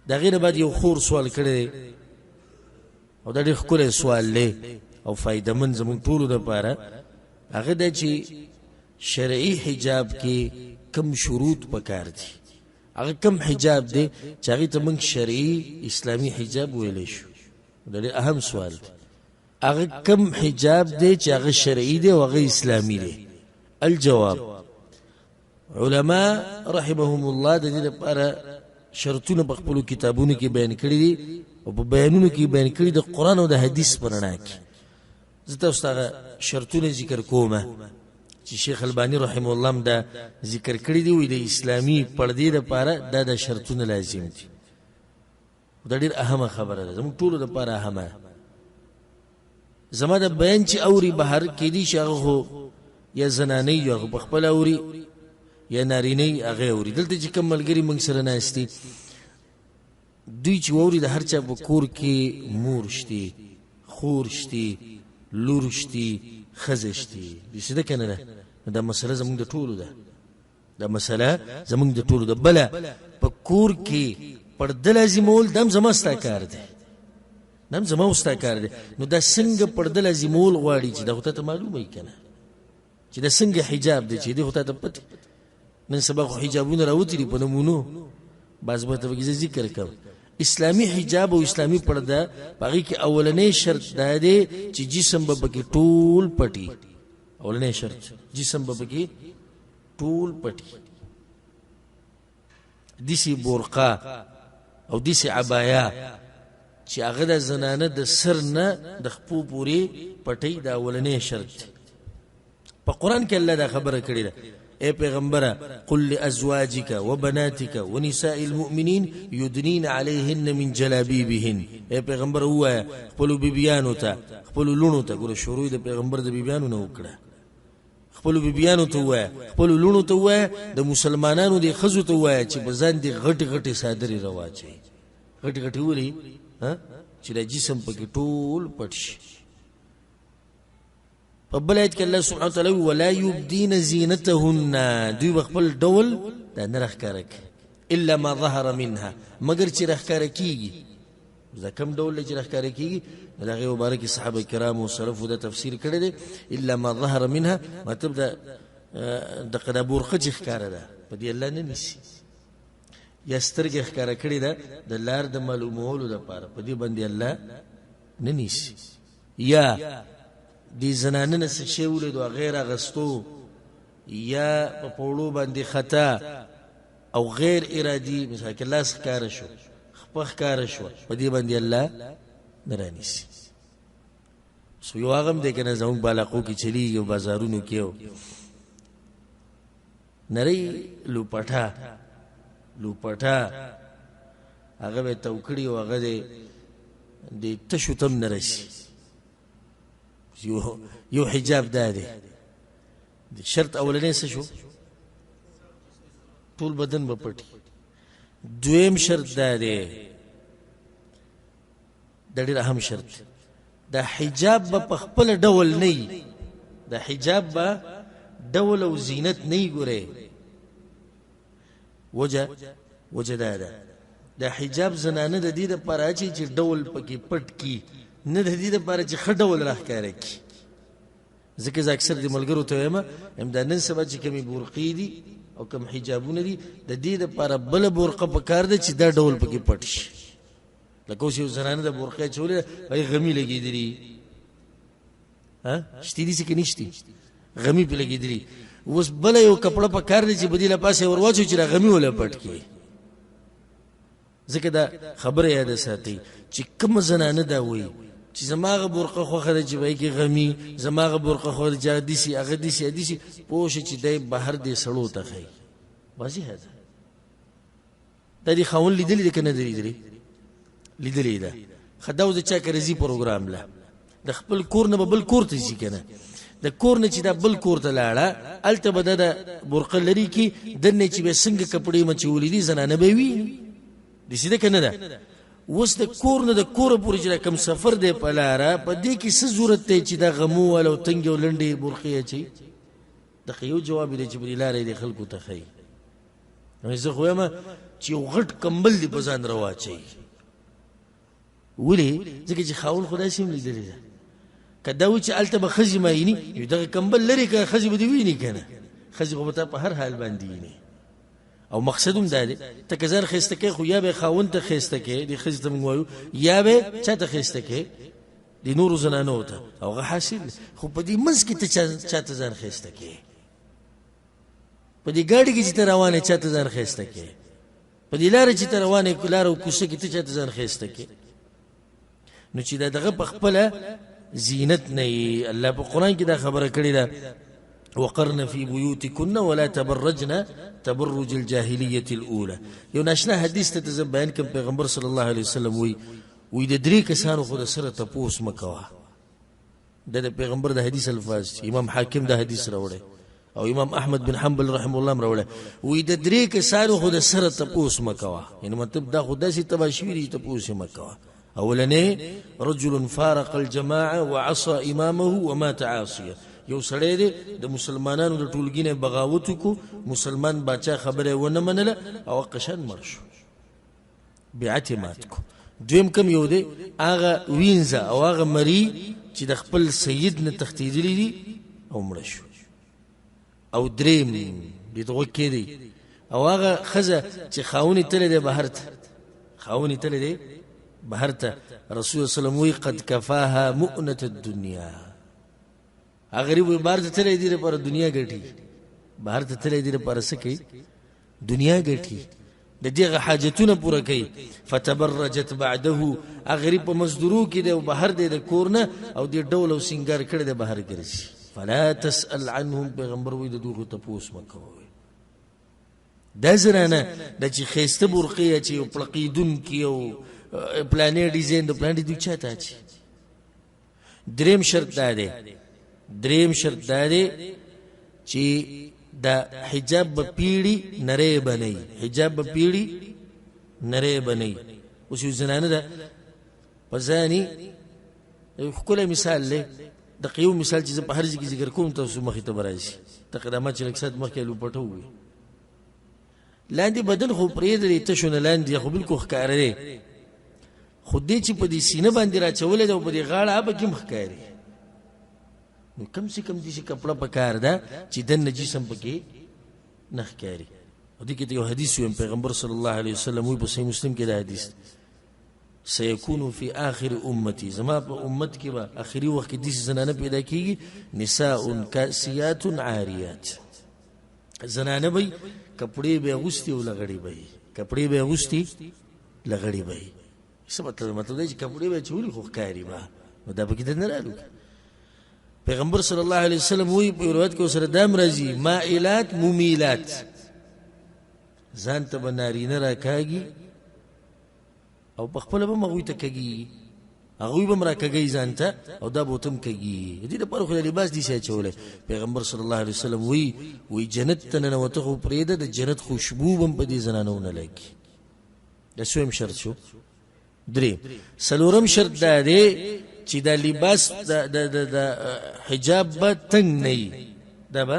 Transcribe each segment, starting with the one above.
د هغې نه بعد یو خور سوال کړی او دا ډېر ښکلی سوال دی او فایدهمند زموږ ټولو دپاره. هغه دا چې شرعي حجاب کې کم شروط پکار دي، هغه کم حجاب دی چې هغې ته موږ شرعي اسلامي حجاب ویلی شو. دا ډېر اهم سوال دی. هغه کم حجاب دی چې هغه شرعي دی او هغه اسلامي دی؟ الجواب، علما رحمهم الله د دې لپاره شرطونه په خپلو کتابونو کې بیان کړي دي او په بیانونو کې بیان کړي د قرآن او د حدیث په رڼا کې. زه تاسو ته هغه شرطونه ذکر کومه چې شیخ الباني رحمه الله هم دا ذکر کړي دي. وایي د اسلامي پردې دپاره دا د شرطونه لازم دي. دا ډېر اهمه خبره ده، زموږ ټولو دپاره اهمه. زما د بیان چې اوري بهر کېدی شي هغه خو یا زنانۍ یا هغه په خپله اوري یا نارینۍ هغه اوري. دلته چې کوم ملګري موږ سره ناست دي دوی چې واوري د هر چا په کور کې مور شتي، خور شتي، لور شتي، ښځه شتي. داسې ده که نه ده؟ دا مسله زموږ د ټولو ده، دا مسله زموږ د ټولو ده. بله په کور کې پرده لازمول دا هم زما ستا کار دی، دا هم زما او ستا کار دی. نو دا څنګه پرده لازمول غواړي چې دا خو تا ته معلومه وي که نه، چې دا څنګه حجاب دی چې دی خو تا ته پته. نن سبا خو حجابونه راوتي دي په نمونو، بعض به ته پکې زه ذکر کوم. اسلامي حجاب او اسلامي پرده په هغې کې اولنی شرط دا دی چې جسم به پکې ټول پټي. اولنی شرط جسم به پکې ټول پټي. داسې برقه او داسې عبایا چې هغه د زنانه د سر نه د خپو پورې پټۍ، دا اولنی شرط دی. په قرآن کې الله دا خبره کړې ده: اے پیغمبره قل لازواجک وبناتک ونساء المؤمنین یدنین علیهن من جلابیبهن. اے پیغمبر ووایه خپلو بیبیانو ته، خپلو لوڼو ته. ګوره شروع د پیغمبر د بیبیانو نه وکړه. خپلو بیبیانو ته ووایه، خپلو لوڼو ته ووایه، د مسلمانانو د ښځو ته ووایه چې په ځان دې غټې غټې صادرې راواچوي. غټې غټې ولې؟ چې دا جسم پکې ټول پټ شي. په بل آیت کې الله سبحانه وتعالی ولا یبدین زینتهن، دوی به خپل ډول دا نه راښکاره کوي الا ما ظهر منها، مګر چې راښکاره کېږي. دا کوم ډول چې راښکاره کېږي د هغې مبارک صحابه کرامو او سلفو دا تفسیر کړی دی. الا ما ظهر منها مطلب دغه دا برقه چې ښکاره ده په دې الله نه نیسي، یا سترګې ښکاره کړې ده د لار د معلومولو دپاره، په دې باندې الله نه نیسي. یا دی زنانه نه څه شی ولیدو هغې راغستو، یا په پوړو باندې خطا او غیر ارادي، مثال کې لاس ښکاره شو، خپه ښکاره شوه، په دې باندې الله نه رانیسي. سو یو هغه هم دی که نه زموږ بالاقو کې چلیږي او بازارونو کې نری لوپټه هغه به یې تو کړي او هغه د تشو تم نه رسي. یو حجاب دا دی. شرط اولنی څه شو؟ ټول بدن به پټي. دویم شرط دا دی، دا ډېر اهم شرط، دا حجاب به په خپل ډول نه وي، دا حجاب به ډول او زینت نه وي. ګورئ وجه دا ده، دا حجاب زنانه د دې دپاره اچوي چې ډول پکې پټ کي، نه د دې دپاره چې ښه ډول راښکاره کړي. ځکه زه اکثر د ملګرو ته وایم همدا نن سبا چې کومې برقې دي او کوم حجابونه دي د دې دپاره بله برقه پکار ده چې دا ډول پکې پټ شي. لکه اوس یو زنانه د برقې اچولې هغې غمي لګېدلي، شتې دي چې که نشتي غمي پې لګېدلي. اوس بله یو کپړه پکار دی چې بدې له پاسه یې ور واچوي چې دا غمي وله پټ کړي. ځکه دا خبره یاده ساتئ چې کومه زنانه دا وایي چې زما هغه برقه خوښه ده چې به یې کې غمي، زما هغه برقه خوښه ده چې هغه داسې هغه داسې پوه شه چې دی بهر دې سړو ته ښایي. واضحه ده. دا دې خاوند لیدلې ده که نه ده لیدلې ده؟ ښه دا اوس د چا که راځي پروګرام له د خپل کور نه به بل کور ته ځي که نه، د کور نه چې دا بل کور ته لاړه هلته به دا د برقه لري کې دننه چې به څنګه کپړې مچولي دي زنانه به وي. داسې ده که نه ده؟ اوس د کور نه د کوره پورې چې دا کوم سفر دی په لاره، په دې کې څه ضرورت دی چې دا غمو والا او تنګې او لنډې برقې اچوي؟ دغه یو جواب دی چې په دې لاره یې د خلکو ته ښایي. زه خو وایم چې یو غټ کمبل دی په ځان راواچوي. ولې؟ ځکه چې خاوند خو داسې هم لیدلې ده، که دا و چې هلته به ښځې مایني، یو دغه کمبل لرې که ښځې به دې ویني که نه، ښځې خو به تا په هر حال باندې ویني. او مقصد هم دا دی ته که ځان ښایسته کوې خو یا به یې خاوند ته ښایسته کوې، دې ښځې ته موږ وایو، یا به یې چا ته ښایسته کوې، د نورو زنانو ته. او هغه حاصل دی. خو په دې منځ کې ته چا ته ځان ښایسته کوې، په دې ګاډي کې چې ته روان یې چا ته ځان ښایسته کوې، په دې لاره چې ته روان یې لاره او کوڅه کې ته چا ته ځان ښایسته کوې. نو چې دا دغه په خپله زینت نه یي. الله په قرآن کې دا خبره کړې ده، وقرن فی بیوتکن ولا تبرجن تبرج الجاهلیة الاولى. یو ناشنا حدیث ته زه بیان کوم، پیغمبر صلی الله علیه وسلم وی د درې کسانو خو د سره تپوس مه کوه. دا د پیغمبر د حدیث الفاظ، امام حاکم دا حدیث راوړی او امام احمد بن حنبل رحم الله راوړی. وی د درې کسانو خو د سره تپوس مه کوه، یعنی مطلب دا خو داسې تباه شوي دي تپوس یې مه کوه. اولنې رجل فارق الجماعه وعصى امامه ومات عاصيا. یو سړی دی د مسلمانانو د ټولګي نه بغاوت وکړو، مسلمان باچا خبره ونه منله او قشن مړ شو، بیعت یې مات کو. دویم کم یو دی هغه وینځه او هغه مري چې د خپل سید نه تښتېدلی دي او مړه شو. او دریم دې دغه کې دی او هغه ښځه چې خاوند یې تللی دی بهر ته، خاوند یې تللی دی بهر ته، رسول صلی الله علیه وسلم وی قد کفاها مؤنة الدنیا. هغه غریب بهر ته تللی دی لپاره دنیا ګټي، بهر ته تللی دی لپاره څه کوي؟ دنیا ګټي، د دې حاجتونه پوره کوي. فتبرجت بعده. هغه غریب په مزدورو کې دی او بهر دی د کور نه او دې ډول او سینګار کړی دی بهر ګرځي. فلا تسأل عنهم. پیغمبر وی د دوی تپوس مه کوئ. دا زنانه د چې ښایسته برقې اچي او پړقېدونکي او پلانې ډیزاین د پلان دوی چا ته اچي. دریم شرط دا دی چې دا حجاب به پیړي نری بنئ، حجاب به پیړي نری بنئ. اوس یو زنانه ده په ځاني ښکلی مثال دی، دقیق یو مثال چې زه په هر ځای کې ذکر کوم تاسو مخې ته به راشي. تقدامات چې لږ ساعت مخکې لوپټه ووي، لاندې بدن خو پرېږدی تشو نه لاندې خو بلکل ښکاره دی، خو دې چې په دې سینه باندې راچولی ده او په دې غاړه هغه پکې هم ښکاري. نو کم سے کم داسې کپړه پکار ده چې دننه جسم پکې نه ښکاري. او دې کې یو حدیث ویم، پیغمبر صلی الله علیه وسلم وی په صحیح مسلم کې دا حدیث، سيكون في آخر أمتي، زما په امت کې به آخري وخت کې داسې زنانه پیدا کېږي، نساء کاسیات عاریات. زنانه به کپړې به اغوستي او لغړې به کپړې به اغوستي لغړې به. څه مطلب دی چې کپړې به چولي خو ښکاري به، نو دا پکې نه رالو. پیغمبر صلی الله علیه وسلم وی په روایت کې سره دام راځي، مائلات ممیلات، ځان ته به نارینه راکاږي او په خپله به هغوی ته کږي، هغوی به هم راکږی ځان ته او دا به ورته هم کږي. د دې لپاره خو د لباس داسې اچولی. پیغمبر صلی الله علیه وسلم وی جنت ته ننوته خو پرېږده، د جنت خوشبو به هم په دې زنانو نه لګي. دا څویم شرط شو؟ درې. څلورم شرط دا دی چې دا لباس د حجاب به تنګ نه وي، دا به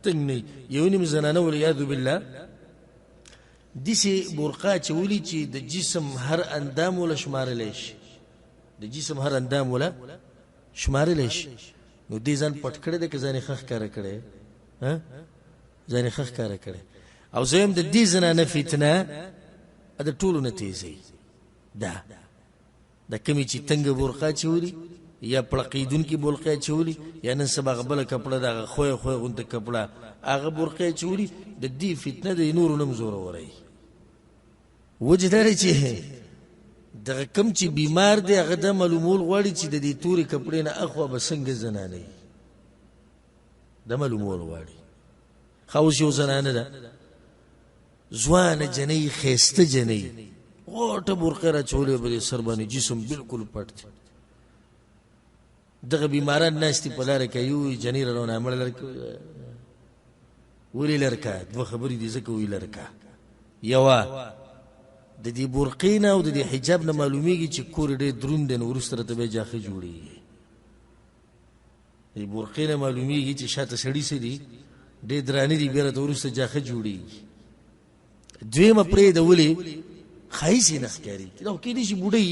تنګ نه وي. یو نیم زنانه والعیاذ بالله داسې برقه اچولي چې د جسم هر اندام وله شمارلی شي، د جسم هر اندام وله شمارلی شي. نو دې ځان پټ کړی دی که ځان یې ښه ښکاره کړی؟ ځان یې ښه ښکاره کړی. او زویم د دې زنانه فتنه د ټولو نه تیزوي. دا کمی چې تنګه برقه اچولي یا پړقېدونکي برقې اچولي یا نن سبا هغه بله کپړه ده هغه خوی غونته کپړه هغه برقې اچولي، د دې فتنه د نورو نه هم زوروری. وجه دا دی چې دغه کم چې بیمار دی هغه دا معلومول غواړي چې د دې تورې کپړې نه اخوا به څنګه زنانه وي، دا معلومول غواړي. ښه اوس یو زنانه ده ځوانه جنۍ، ښایسته جنۍ، غوټه برقې راچولې به دې سر باندې، جسم بلکل پټ دی. دغه بیماران ناستي په لاره کې یو جنۍ را روانه مړه لرکه، ولې لرکه؟ دوه خبرې دي ځکه وی لرکه. یوه د دې برقې نه او د دې حجاب نه معلومیږي چې کور ډېر دروند دی، نو وروسته راته بیا جاښه جوړېږي. د دې برقې نه معلومیږي چې شاته سړي څه دي ډېر درانه دي، بیا راته وروسته جاښه جوړېږي. دویمه پرېږده ولې ښایست یې نه ښکاري دا خو کېدای شي بوډۍ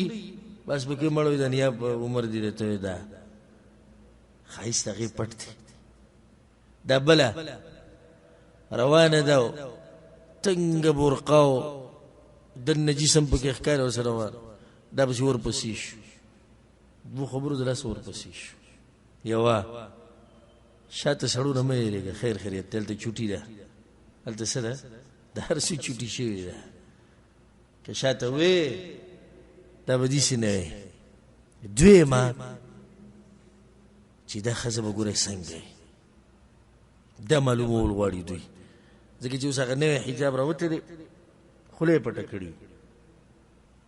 بس پکې مړ وي د نیا په عمر دي درته وي دا ښایست هغې پټ دی دا بله روانه ده تنګه برقه و دننه جسم پکې ښکاري ورسره روان دا پسې ورپسې شو دوو خبرو د لاسه ورپسې شو یوه شاته سړونه مه یېرېږه خیر خیریت دلته چوټي ده هلته څه ده د هر څه چوټي شوې ده که شاته وې دا به داسې نه وې دویمه چې دا ښځه به ګوره څنګه دا معلومول غواړي دوی ځکه چې اوس هغه نوی حجاب راوتی دی خوله یې پټه کړي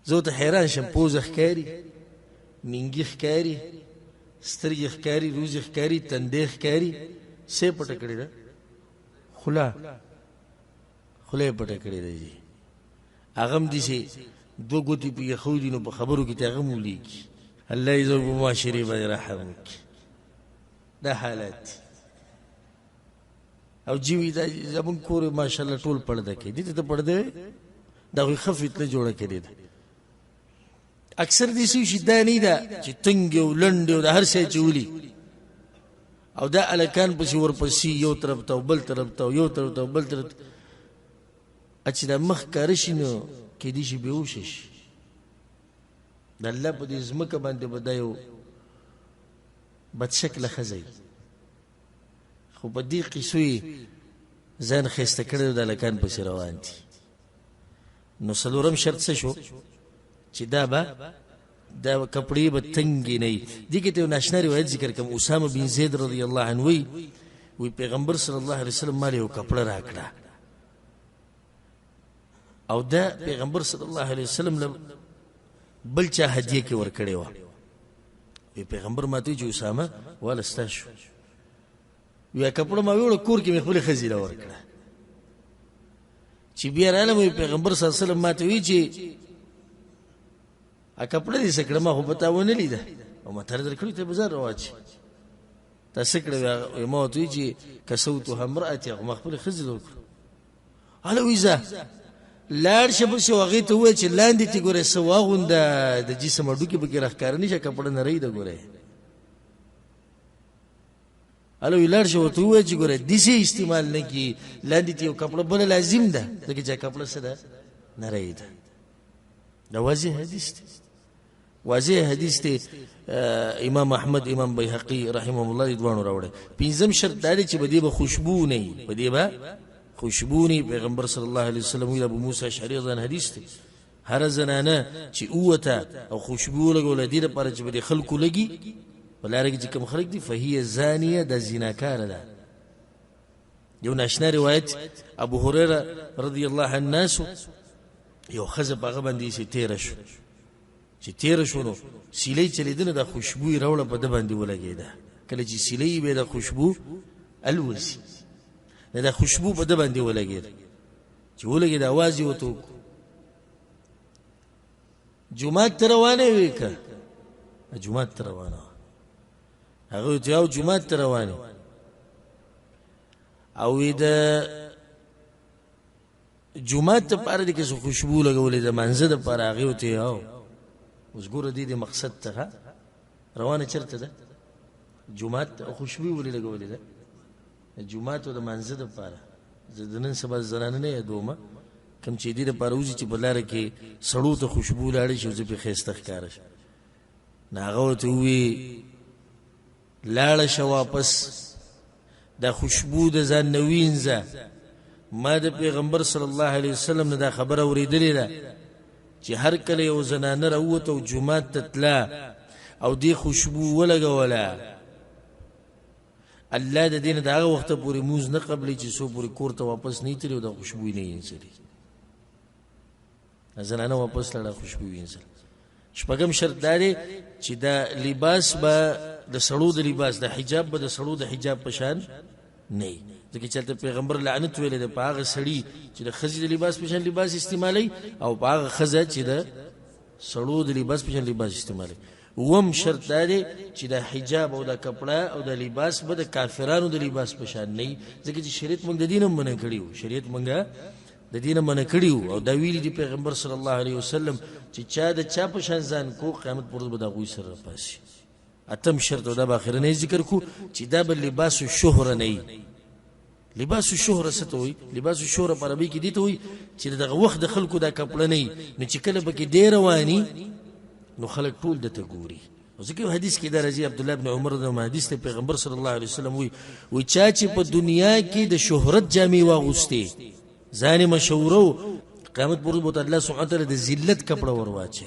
زه ورته حیران شم پوزه ښکاري منګي ښکاري سترګې ښکاري روزې ښکاري تندی ښکاري څه یې پټه کړې ده خوله یې پټه کړې ده جي هغه هم داسې دوه ګوتې پکې ښودي نو په خبرو کې ته هغه هم ولیږي الله یې زموږ په معاشرې باندې رحم وکړي دا حالات او جیوی دا زمون کور ماشاءالله ټول پرده کوي دې ته پرده دا خو ښه فتنه جوړه کړې ده اکثر دې شي دا نه ده چې تنګ او لنډ او د هر څه چولي او دا الکان پسې ورپسې یو طرف ته بل طرف ته یو طرف ته بل طرف چې دا مخ کار شي نو کې دې شي بهوش شي د الله په دې ځمکه باندې بدایو بد شکله ښځه خو په دې قیسو یې ځان ښایسته کړی د هلکان پسې روان دي نو څلورم شرط څه شو چې دا کپړې به تنګې نه وي دې کې ته یو ناشنا روایت ذکر کوم اسامه بن زید رضی الله عنه وی پیغمبر صلی الله علیه وسلم مال یو کپړه راکړه او دا پیغمبر صلی الله علیه وسلم بل چا هدیه کې ورکړې وه وی پیغمبر ماته چې اسامه واله ستا شو وی کپړه ما ویوړه کور کې مې خپلې ښځې له ورکړه چې بیا رالم وی پیغمبر صلی الله علیه وسلم ماته وی چې کپړه دې څه کړه ما خو په تا ونه لیده او ما تر درکړې ته بازار راواچي تا څه کړه ما ورته وی چې کسوتها امرأتي ما خپلې ښځې له ورکړه هله وی ځه لاړ شه پسې هغې ته وویل چې لاندې ته ګوره څه واغونده د جسم هډوکې پکې راښکاره نه شه کپړه نری ده ګوره هله وی لاړ شه ورته وویل چې ګوره داسې استعمال نه کړي لاندې ته یو کپړه بله لازم ده ځکه چې کپړه څه ده نری ده دا واضح حدیث دی واضح حدیث دی امام احمد امام بیهقي رحمهم الله دې دواړو راوړی پنځم شرط دا دی چې په دې به خوشبو نه وي په دې به خوشبو نه پیغمبر صلی الله علیه وسلم وی ابو موسی اشعری ځان حدیث دی هر زنانه چې اوته او خوشبو لګول دي لپاره چې به خلکو لګي ولاره چې کوم خلک دي فهي زانیه د زناکار ده یو ناشنا روایت ابو هريره رضی الله عنه الناس یو خزه هغه باندې چې تیر شو نو سیلې چلیدنه د خوشبو راوړه په د باندې ولګیده کله چې سیلې به د خوشبو الوسی نه د خوشبو په د باندې ولګیده چې ولګید आवाज یې وته جمعه ته روانه وي که جمعه ته روانه هغه ته او جمعه ته روانه او د جمعه ته پاره د کې خوشبو لګولې د منځ د پاره هغه ته او اوس ګوره دې مقصد ته روانه چرته ده جمعه ته خوشبو ولې لګولې ده جمعه ته د منځ د پاره زدنن سبا زنانه نه یادومه کم چې دې د پاره وځي چې بلاره کې سړو ته خوشبو لاړې شي چې په خيسته ښکارا شي ناغه ته وی لاړه شو واپس د خوشبو د ځان نوینځه ما د پیغمبر صلی الله علیه وسلم نه دا خبره اوریدلې ده چې هر کله یو زنانه راوته او جمعه ته تلا او دې خوشبو ولګوله الله د دین دغه وخت پورې موز نه قبلې چې سو پورې کور ته واپس نه تیری او د خوشبو نه انسري زنانه واپس لړه خوشبو انسر شپږم شرط دی چې دا لباس به د سړو د لباس د حجاب به د سړو د حجاب پشان نه ځکه چې پیغمبر لعنت ویل د پاغه سړی چې د خزې د لباس پشان لباس استعمالي او پاغه خزه چې د سړو د لباس پشان لباس استعمالي وم شرط دی چې د حجاب او د کپڑا او د لباس به د کافرانو د لباس پشان نه ځکه چې شریعت موږ د دینم منع کړیو شریعت موږ د دې نه منع کړي وو او دا ویلي دي پیغمبر صلی الله علیه وسلم چې چا د چا په شان ځان کو قیامت پر ورځ به د هغوی سره راپاسي. اتم شرط او دا به اخرنی ذکر کو چې دا به لباس الشهره نه وي. لباس الشهره څه ته وایي؟ لباس الشهره په عربي کې دې ته وایي چې دغه وخت د خلکو دا کپړه نه وي، نو چې کله پکې دی رواني نو خلک ټول درته ګوري. ځکه یو حدیث کې دا راځي، عبدالله بن عمر د حدیث ته پیغمبر صلی الله علیه وسلم وایي چا چې په دنیا کې د شهرت جامې واغوستې، ځان مشهوره، قیامت پر ورځ به الله سبحانه وتعالی د ذلت کپړه ورواچي،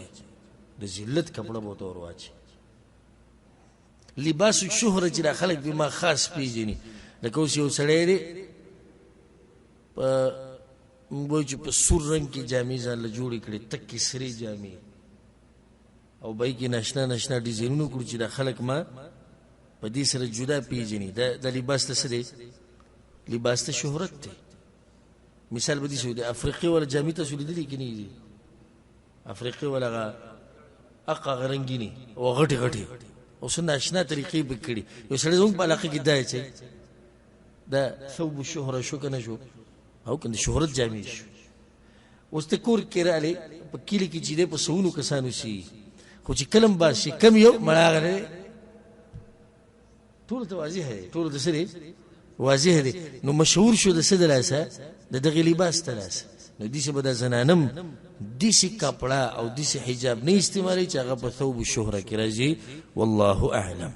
د ذلت کپړه به ورته ورواچي. لباس الشهره چې دا خلک به ما خاص پیژني، لکه اوس یو سړی دی په وایي چې په سور رنګ کې جامې ځان له جوړې کړې، تکې سرې جامې، او بای کې ناشنا ناشنا ډیزاینونه کړو چې دا خلک ما په دې سره جدا پیژني. دا لباس ته څه دی؟ لباس ته شهرت دی. مثال به دې شو د افریقې ولا جامې تاسو لیدلې کې نه دي؟ افریقې ولا هغه رنګینې او غټې غټې او څه ناشنا طریقې به کړي. یو سړی زموږ په علاقه کې دا چې دا ثوب الشهره شو که نه شو، او که د شهرت جامې شو. اوس ته کور کې راغلی په کلي کې چې دی په سوونو کسانو سي، خو چې کلم باز شي کم یو مړاغه دی، ټولو ته واضح دی، ټولو ته څه دی؟ واضح دی. نو مشهور شو د څه د لاسه؟ د دغې لباس ته لاسه. نو داسې به دا زنانم داسې کپړه او داسې حجاب نه استعمالوي چې هغه په ثوب الشهره کې راځي. والله اعلم.